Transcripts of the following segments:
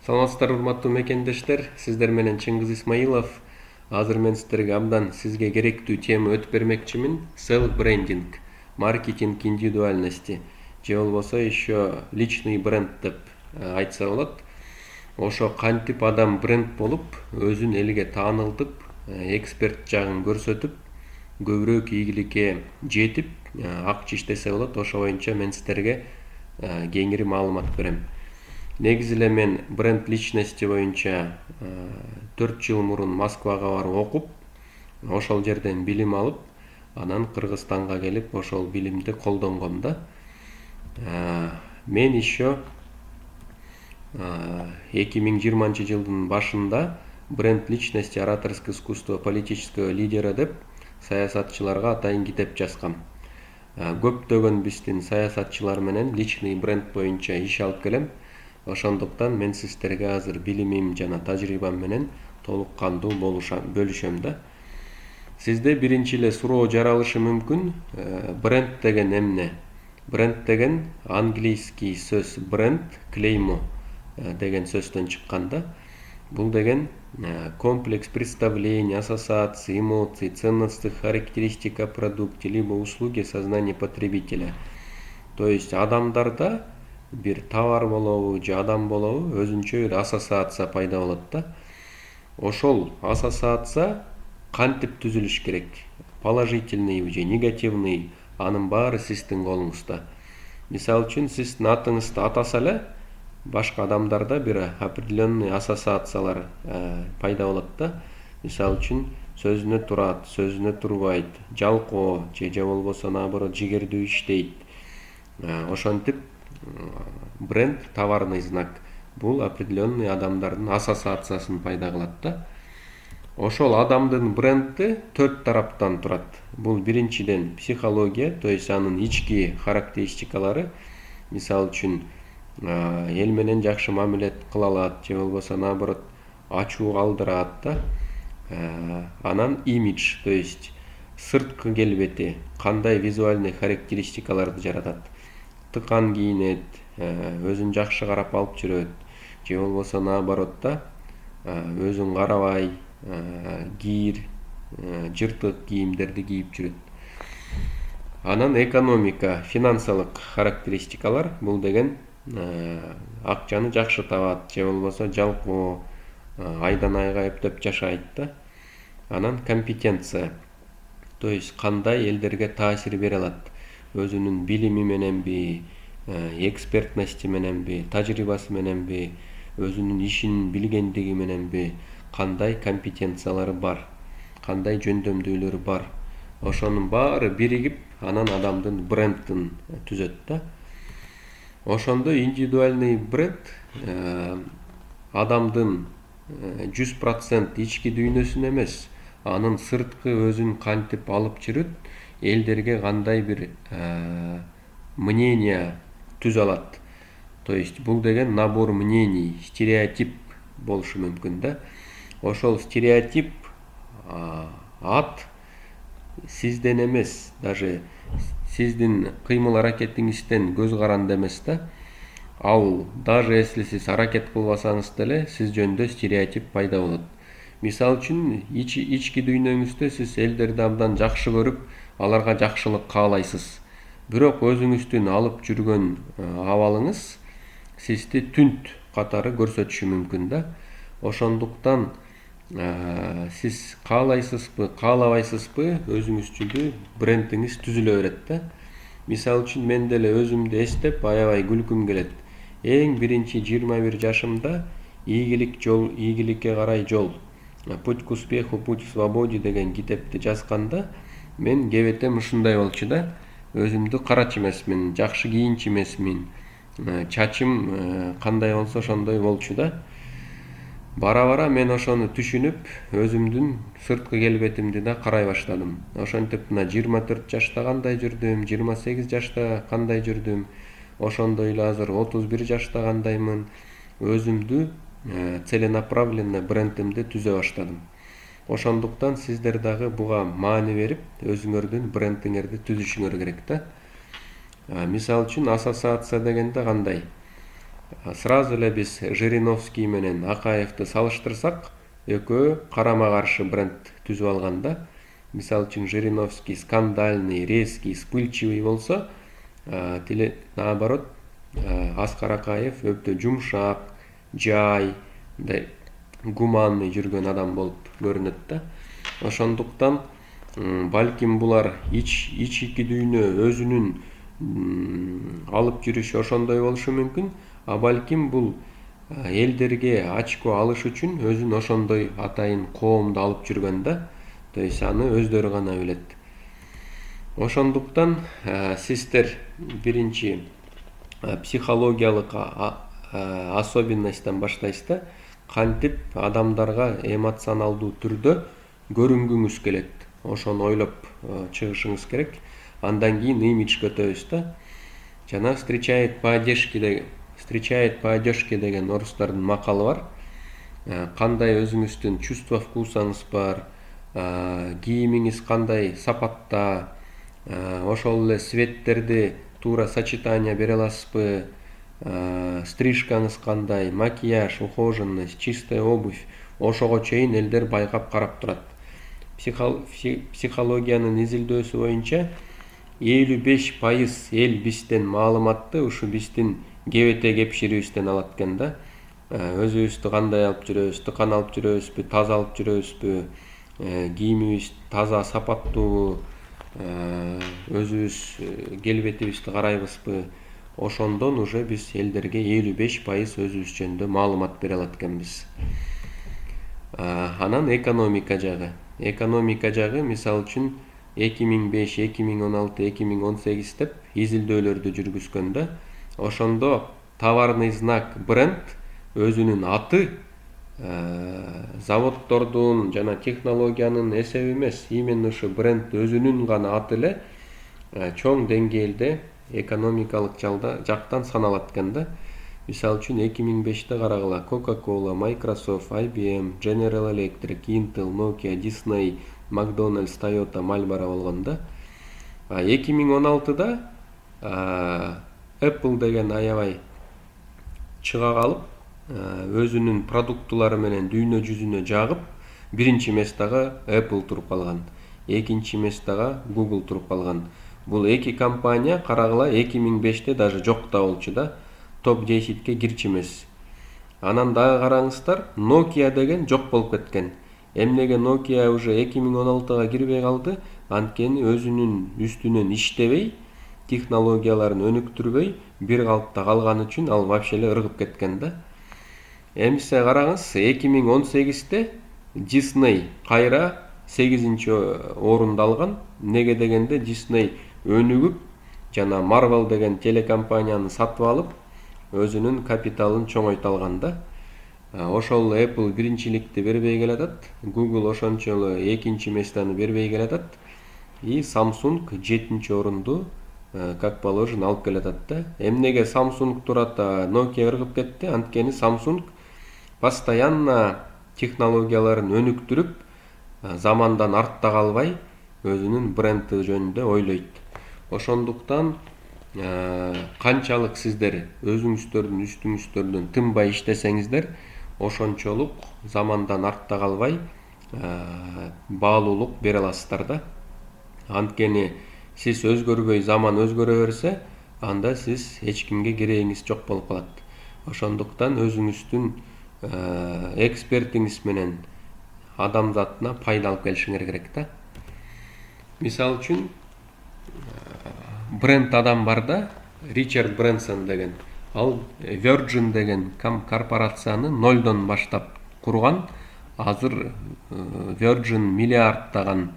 Саламатсыздар урматтуу мекендештер, сиздер менен Чыңгыз Исмаилов. Азыр мен сиздерге абдан сизге керектүү тема өтүп бермекчимин. Self branding, маркетинг индивидуальности же болбосо еще личный бренд деп айтса болот. Ошо кантип адам бренд болуп, өзүн элге таанылтып, эксперт жагын көрсөтүп, көбүрөөк ийгиликке жетип, акча иштесе болот. Ошо боюнча мен сиздерге кеңири маалымат берем. Негизи эле мен бренд личности боюнча 4 жыл мурун Москвага барып окуп, ошол жерден билим алып, анан Кыргызстанга келип, ошол билимди колдонгом да. Мен еще 2020 жылдын башында бренд личности, ораторское искусство политического лидера деп саясатчыларга атайын китеп жазгам. Көптөгөн биздин саясатчылар менен личный бренд боюнча иш алып келем. Ошондуктан мен сиздерге азыр билимим жана тажрыйбам менен толук кандуу бөлүшөм да. Сизде биринчи эле суроо жаралышы мүмкүн. Бренд деген эмне? Бренд деген английский сөз бренд, клеймо деген сөздөн чыккан да. Бул деген комплекс представлений, ассоциаций, эмоций, ценностных характеристик о продукте либо услуге сознания потребителя. То есть адамдарда бир товар болобу же адам болобу өзүнчө бир ассоциация пайда болот да. Ошол ассоциация кантип түзүлүш керек? Положительный же негативный, анын баары сиздин колуңузда. Мисалы үчүн сиздин атыңызды атаса эле башка адамдарда бир определенный ассоциациялар пайда болот да. Мисалы үчүн сөзүнө турат, сөзүнө турбайт, жалкоо же болбосо наоборот жигердүү иштейт. Ошентип бренд, товарный знак бул определенный адамдардын ассоциациясын пайда кылат да. Ошол адамдын бренди 4 тараптан турат. Бул биринчиден психология, то есть анын ички характеристикалары. Мисалы үчүн эл менен жакшы мамилет кыла алат же болбосо наоборот ачуу калтырат да. Анан имидж, то есть сырткы келбети, кандай визуальный характеристикаларды жаратат. Тыкан кийинет, өзүн жакшы карап алып жүрөт же болбосо наоборот да өзүн карабай кийир, жыртык кийимдерди кийип жүрөт. Анан экономика, финансылык характеристикалар, бул деген акчаны жакшы табат же болбосо жалкоо, айдан айга эптеп жашайт да. Анан компетенция, то есть кандай элдерге таасир бере алат, өзүнүн билими мененби, экспертности мененби, тажрыйбасы мененби, өзүнүн ишин билгендиги мененби, кандай компетенциялары бар, кандай жөндөмдүүлөрү бар. Ошонун баары биригип, анан адамдын брендин түзөт да. Ошондо индивидуальный бренд адамдын 100% ички дүйнөсүн эмес, анын сырткы өзүн кантип алып жүрүп, элдерге кандай бир мнение түзө алат. То есть бул деген набор мнений, стереотип болушу мүмкүн да. Ошол стереотип ат сизден эмес, даже сиздин кыймыл аракетиңизден көз каранды эмес да. Ал даже если сиз аракет кылбасаңыз деле сиз жөнүндө стереотип пайда болот. Мисалы үчүн ички дүйнөңүздө сиз элдерди абдан жакшы көрүп, аларга жакшылык каалайсыз. Бирок өзүңүздүн алып жүргөн абалыңыз сизди түнт катары көрсөтүшү мүмкүн да. Ошондуктан сиз каалайсызбы, каалабайсызбы, өзүңүздү брендиңиз түзүлө берет да. Мисалы үчүн мен деле өзүмдү эстеп аябай күлкүм келет. Эң биринчи 21 жашымда ийгилик жол, ийгиликке карай жол, путь к успеху, путь к свободе деген китепти жазганда мен кебетем ушундай болчу да. Өзүмдү карачы эмесмин, жакшы кийинчи эмесмин, чачым кандай болсо ошондой болчу да. Бара мен ошону түшүнүп, өзүмдүн сырткы келбетимди да карай баштадым. Ошентип мына 24 жашта кандай жүрдүм, 28 жашта кандай жүрдүм, ошондой эле азыр 31 жашта кандаймын. Өзүмдү целенаправленно брендимди түзө баштадым. Ошондуктан сиздер дагы буга маани берип, өзүңөрдүн брендиңерди түзүшүңөр керек да. Мисалы үчүн ассоциация дегенде кандай? Сразу эле биз Жириновский менен Акаевди салыштырсак, экөө карама каршы бренд түзүп алган да. Мисалы үчүн Жириновский скандальный, резкий, вспыльчивый болсо, наоборот, Аскар Акаев өтө жумшак, жай, гуманный жүргөн адам болуп көрүнөт да. Ошондуктан балким булар ички дүйнө өзүнүн алып жүрүшү ошондой болушу мүмкүн, а балким бул элдерге очко алыш үчүн өзүн ошондой атайын коомду алып жүргөн да. То есть аны өздөрү гана билет. Ошондуктан сиздер биринчи психологиялык особенностьтан баштайсыздар, кантип адамдарга эмоционалдуу түрдө көрүнгүңүз келет. Ошону ойлоп чыгышыңыз керек. Андан кийин имидж көтөбүз да. Жана встречает по одежке деген орустардын макалы бар. Кандай өзүңүздүн чувство вкусаңыз бар, кийимиңиз кандай сапатта, ошол эле цветтерди туура сочетание бере аласызбы, стрижкаңыз кандай, макияж, ухоженность, чистая обувь, ошого чейин элдер байкап карап турат. Психологиянын изилдөөсү боюнча 55% эл бизден маалыматты ушу биздин кебете кепширибизден алат экен да. Өзүбүздү кандай алып жүрөбүз, тыкан алып жүрөбүзбү, таза алып жүрөбүзбү, кийимибиз таза сапаттуу, өзүбүз келбетибизди карайбызбы. Ошондон уже биз элдерге 55% өзүбүз жөнүндө маалымат бере алат экенбиз. Анан экономика жагы. Экономика жагы мисалы үчүн 2005, 2016, 2018 деп изилдөөлөрдү жүргүзгөн да. Ошондо товарный знак бренд өзүнүн аты заводдордун жана технологиянын эсеби эмес, именно ушу бренд өзүнүн гана аты эле чоң деңгээлде экономикалык жактан саналат экен да. Мисалы үчүн 2005-те карагыла, Coca-Cola, Microsoft, IBM, General Electric, Intel, Nokia, Disney, McDonald's, Toyota, Marlboro болгон да. 2016-да Apple деген аябай чыга калып, өзүнүн продуктулары менен дүйнө жүзүнө жагып, биринчи местага Apple туруп калган, экинчи местага Google туруп калган. Бул эки компания карагыла 2005-те даже жок да болчу да, топ 10-ке кирчү эмес. Анан дагы караңыздар, Nokia деген жок болуп кеткен. Эмнеге Nokia уже 2016-га кирбей калды? Анткени өзүнүн үстүнөн иштебей, технологияларын өнүктүрбөй, бир калыпта калган үчүн ал вообще эле ыргып кеткен да. Эмсе караңыз, 2018-те Disney кайра 8-орунду алган. Неге дегенде Disney өнүгүп, жана Marvel деген телекомпанияны сатып алып, өзүнүн капиталын чоңойто алган да. Ошол Apple биринчиликти бербей келатат, Google ошончоло экинчи местаны бербей келатат, и Samsung 7-орунду как положено алып келатат да. Эмнеге Samsung турат, Nokia ыргып кетти? Анткени Samsung постоянно технологияларын өнүктүрүп, замандан артта калбай, өзүнүн бренди жөнүндө ойлойт. Ошондуктан канчалык сиздер өзүңүздөрдүн үстүңүздөрдөн тынбай иштесеңиздер, ошончолук замандан артта калбай баалуулук бере аласыздар да. Анткени сиз өзгөрбөй, заман өзгөрө берсе, анда сиз эч кимге керегиңиз жок болуп калат. Ошондуктан өзүңүздүн экспертиңиз менен адамзатына пайда алып келишиңер керек да. Мисалы үчүн бренд адам бар да, Ричард Брэнсон деген. Ал Virgin деген корпорацияны нолдон баштап курган. Азыр Virgin миллиардтаган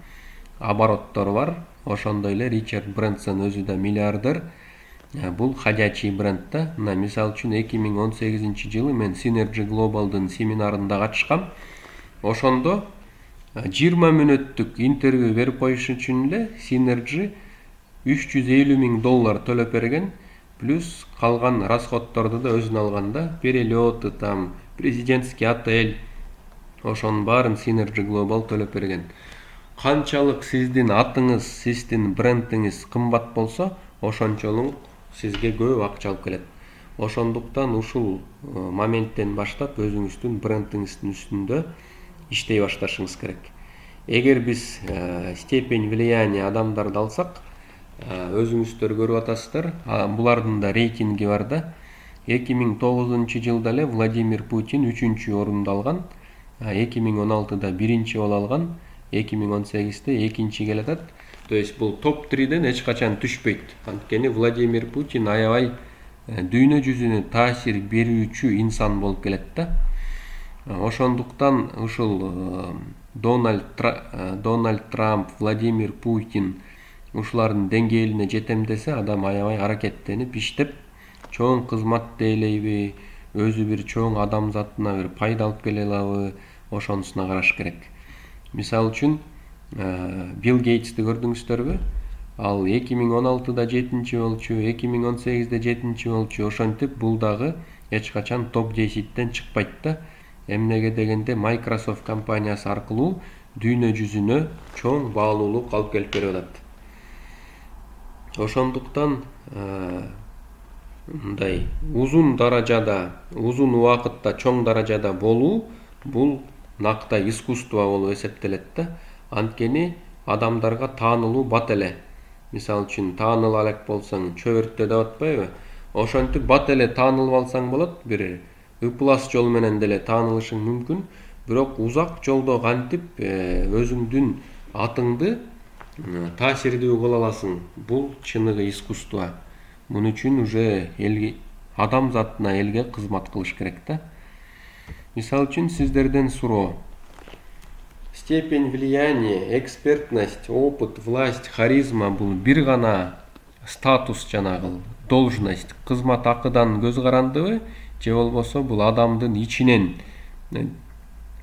обороттору бар. Ошондой эле Ричард Брэнсон өзү да миллиардер. Бул ходячий бренд да. Мына мисалы үчүн 2018-жылы мен Synergy Global'дын семинарында катышкам. Ошондо 20 мүнөттүк интервью берип коюш үчүн эле Synergy $350,000 төлөп берген, плюс калган расходторду да өзүнө алган да, перелеты, там президентский отель, ошонун баарын Synergy Global төлөп берген. Канчалык сиздин атыңыз, сиздин брендиңиз кымбат болсо, ошончолук сизге көп акча алып келет. Ошондуктан ушул моменттен баштап өзүңүздүн брендиңиздин үстүндө иштей башташыңыз керек. Эгер биз степень влияния адамдарды алсак, өзүңүздөр көрүп атасыздар, булардын да рейтинги бар да. 2009-жылда эле Владимир Путин 3-чү орунду алган, 2016-да 1-чи боло алган, 2018-де 2-чи келатат. То есть бул топ 3-ден эч качан түшпөйт. Анткени Владимир Путин аябай дүйнө жүзүнө таасир берүүчү инсан болуп келет да. Ошондуктан ушул Дональд Трамп, Владимир Путин ушулардын деңгээлине жетем десе, адам аябай аракеттенип иштеп, чоң кызмат дейлейби, өзү бир чоң адам затына бир пайда алып келе алабы, ошонусуна караш керек. Мисалы үчүн Билл Гейтсти көрдүңүздөрбү? Ал 2016-да 7-чи болчу, 2018-де 7-чи болчу. Ошентип бул дагы эч качан топ 10-тен чыкпайт да. Эмнеге дегенде Microsoft компаниясы аркылуу дүйнө жүзүнө чоң баалуулук алып келип берип атат. Ошондуктан мындай узун даражада, узун убакытта чоң даражада болуу бул нактай искусство болуп эсептелет да. Анткени адамдарга таанылуу бат эле. Мисалы үчүн тааныла элек болсоң чөбөртө деп атпайбы? Ошентип бат эле таанылып алсаң болот, бир ыплас жол менен деле таанылышың мүмкүн. Бирок узак жолдо кантип өзүңдүн атыңды таасирдүү кыла аласың? Бул чыныгы искусство. Мун үчүн уже элге, адам затына, элге кызмат кылыш керек да. Мисалы үчүн сиздерден суроо. Степень влияния, экспертность, опыт, власть, харизма бул бир гана статус жанагы, должность, кызмат акыдан көз карандыбы, же болбосо бул адамдын ичинен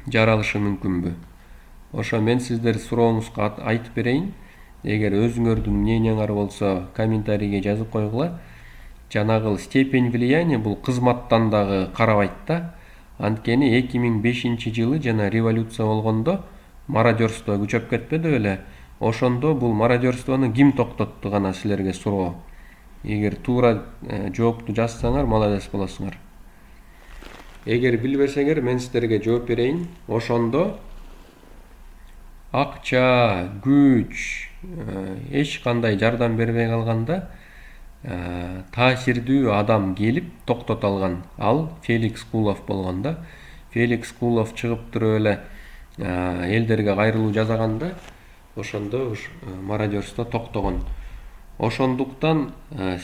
жаралышы мүмкүнбү? Ошо мен сиздер сурооңузга айтып берейин. Эгер өзүңөрдүн мнениеңар болсо, комментарийге жазып койгула. Жанагы степень влияния бул кызматтан дагы карабайт да. Анткени 2005-жылы жана революция болгондо мародерство күчөп кетпеди беле? Ошондо бул мародерствону ким токтотту гана силерге суроо. Эгер туура жоопту жазсаңар, молодец болосуңар. Эгер билбесеңер, мен силерге жооп берейин. Ошондо акча, күч, эч кандай жардам бербей калганда таасирдүү адам келип токтото алган. Ал Феликс Кулов болгон да. Феликс Кулов чыгып туруп эле элдерге кайрылуу жасаганда, ошондо мародерство токтогон. Ошондуктан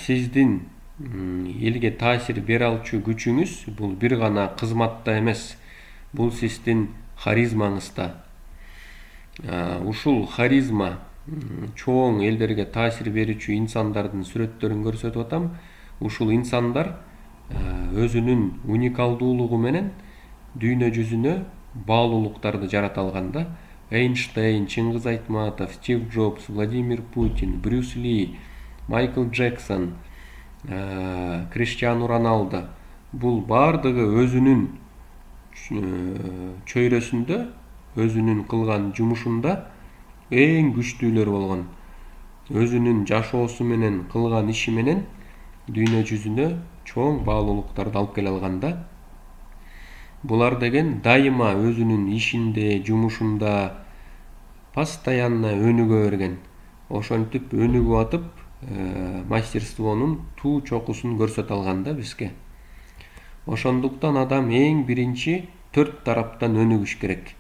сиздин элге таасир бере алчу күчүңүз бул бир гана кызматта эмес, бул сиздин харизмаңызда. Ушул харизма чоң элдерге таасир берүүчү инсандардын сүрөттөрүн көрсөтүп атам. Ушул инсандар өзүнүн уникалдуулугу менен дүйнө жүзүнө баалуулуктарды жарата алган да. Эйнштейн, Чыңгыз Айтматов, Стив Джобс, Владимир Путин, Брюс Ли, Майкл Джексон, Криштиану Роналдо бул бардыгы өзүнүн чөйрөсүндө, өзүнүн кылган жумушунда эң күчтүүлөр болгон. Өзүнүн жашоосу менен, кылган иши менен дүйнө жүзүнө чоң баалуулуктарды алып келе алган да. Булар деген дайыма өзүнүн ишинде, жумушунда постоянно өнүгө берген. Ошентип өнүгүп атып, мастерствонун туу чокусун көрсөтө алган да бизге. Ошондуктан адам эң биринчи 4 тараптан өнүгүш керек.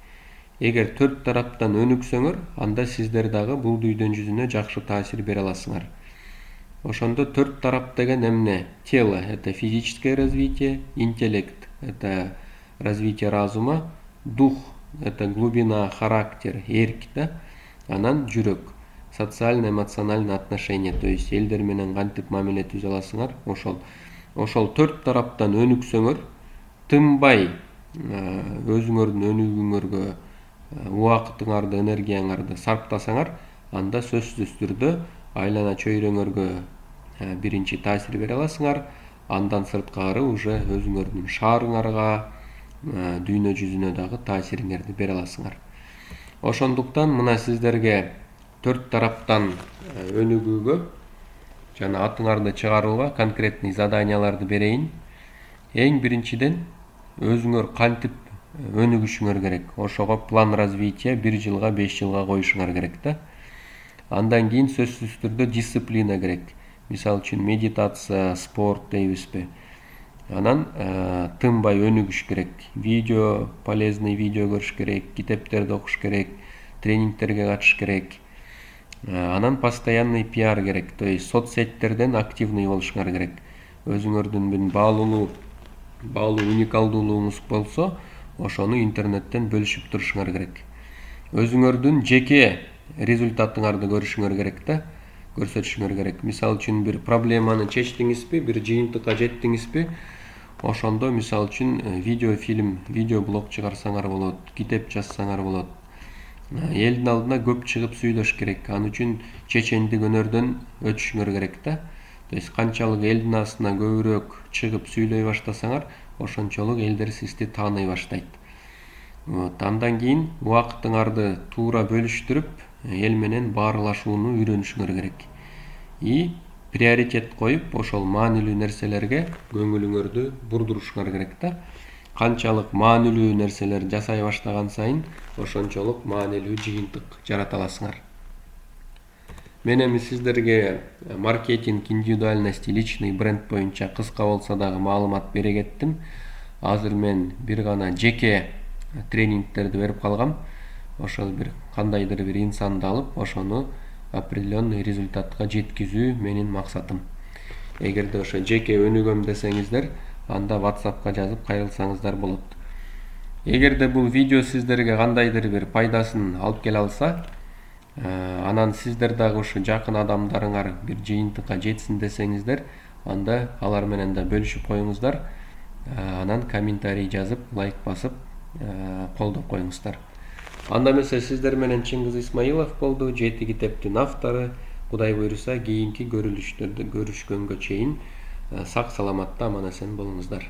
Эгер 4 тараптан өнүксөңөр, анда сиздер дагы бул дүйнө жүзүнө жакшы таасир бере аласыңар. Ошондо 4 тарап деген эмне? Тело — это физическое развитие, интеллект — это развитие разума, дух — это глубина, характер, эрк да. Анан жүрөк — социально-эмоциональные отношения, то есть элдер менен кантип мамиле түзө аласыңар, ошол 4 тараптан өнүксөңөр, тынбай өзүңөрдүн өнүгүүңөргө убакытыңарды, энергияңарды сарптасаңар, анда сөзсүз түрдө айлана чөйрөңөргө биринчи таасир бере аласыңар. Андан сырткары уже өзүңөрдүн шаарыңарга, дүйнө жүзүнө дагы таасириңерди бере аласыңар. Ошондуктан мына сиздерге 4 тараптан өнүгүүгө жана атыңарды чыгарууга конкретный заданияларды берейин. Эң биринчиден өзүңөр кантип өнүгүшүңөр керек. Ошого план развития 1 жылга 5 жылга коюшуңар керек да. Андан кийин сөзсүз түрдө дисциплина керек. Мисалы үчүн медитация, спорт дейбизби. Анан тынбай өнүгүш керек. Полезный видео көрүш керек, китептерди окуш керек, тренингтерге катышыш керек. Анан постоянный пиар керек. То есть соцсеттерден активный болушуңар керек. Өзүңөрдүн бир баалуу уникалдуулугуңуз болсо, ошону интернеттен бөлүшүп турушуңар керек. Өзүңөрдүн жеке результатыңарды көрүшүңөр керек да, көрсөтүшүңөр керек. Мисалы үчүн бир проблеманы чечтиңизби, бир жыйынтыкка жеттиңизби, ошондо мисалы үчүн видеоблог чыгарсаңар болот, китеп жазсаңар болот. Элдин алдына көп чыгып сүйлөш керек. Ал үчүн чечендик өнөрдөн өтүшүңөр керек да. То есть канчалык элдин астына көбүрөөк чыгып сүйлөй баштасаңар, ошончолук элдер сизди тааный баштайт. Андан кийин убактыңарды туура бөлүштүрүп, эл менен баарлашууну үйрөнүшүңөр керек. Приоритет коюп, ошол маанилүү нерселерге көңүлүңөрдү бурдурушуңар керек да. Канчалык маанилүү нерселер жасай баштаган сайын, ошончолук маанилүү жыйынтык жарата аласыңар. Мен эми сиздерге маркетинг, индивидуальность, личный бренд боюнча кыска болсо дагы маалымат бере кеттим. Азыр мен бир гана жеке тренингтерди берип калгам. Ошол бир кандайдыр бир инсанды алып, ошону определенный результатка жеткизүү менин максатым. Эгерде ошо жеке өнүгөм десеңиздер, анда WhatsAppка жазып кайрылсаңыздар болот. Эгерде бул видео сиздерге кандайдыр бир пайдасын алып келе алса, анан сиздер дагы ушу жакын адамдарыңар бир жыйынтыкка жетсин десеңиздер, анда алар менен да бөлүшүп коюңуздар. Анан комментарий жазып, лайк басып, колдоп коюңуздар. Анда эмесе сиздер менен Чыңгыз Исмаилов болду, 7 китептин автору. Кудай буйруса, кийинки көрүлүштөрдө көрүшкөнгө чейин сак саламатта аман эсен болуңуздар.